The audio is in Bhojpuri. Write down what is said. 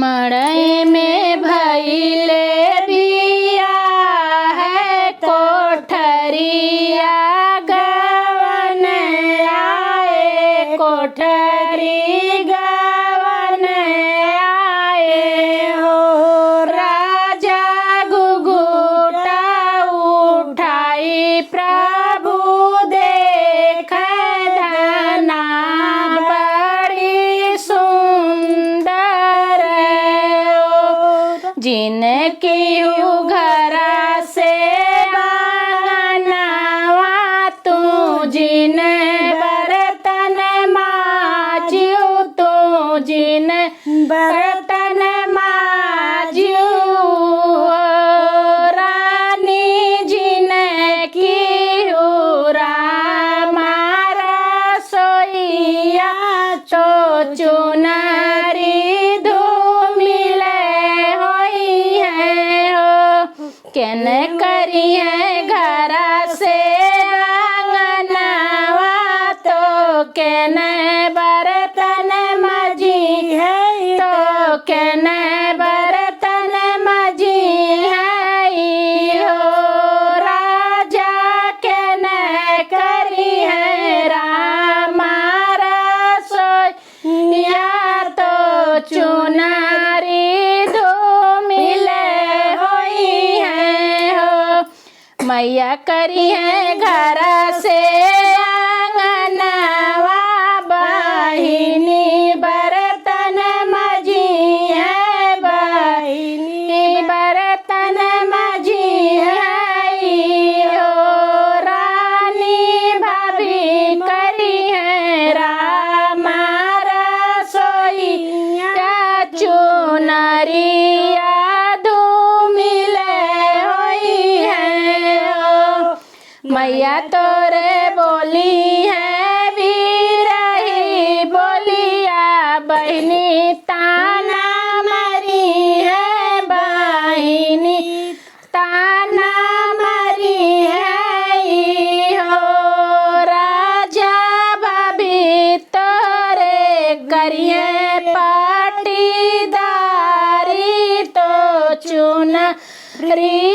मड़ई में भइले बिया है कोठरिया गवन आए कोठरी गवन आए हो राजा घुघुटा उठाई प्रभु देख धना बड़ी सुंदर जिनकी घरा से आंगनवा तू जिन बर्तन माजियो तू जिन बर्तन माजियो रानी जिन की मारा सोइया तो चुनरी केन करी है घरा से आंगनवा तो केन बर्तन मजी है तो केन बर्तन मजी है हो राजा केन करी है रामारा सोया तो चुनारी मैया करी है घर से आंगनवा बहिनी बर्तन मजी है बहिनी बर्तन मजी है हो रानी भाभी करी है रामारा सोई चुनरिया मैया तोरे बोली है बीरही बोलिया बहनी ताना मरी है बहनी ताना मरी है हो राजा भाभी तोरे करिए पाटीदारी तो चुनरी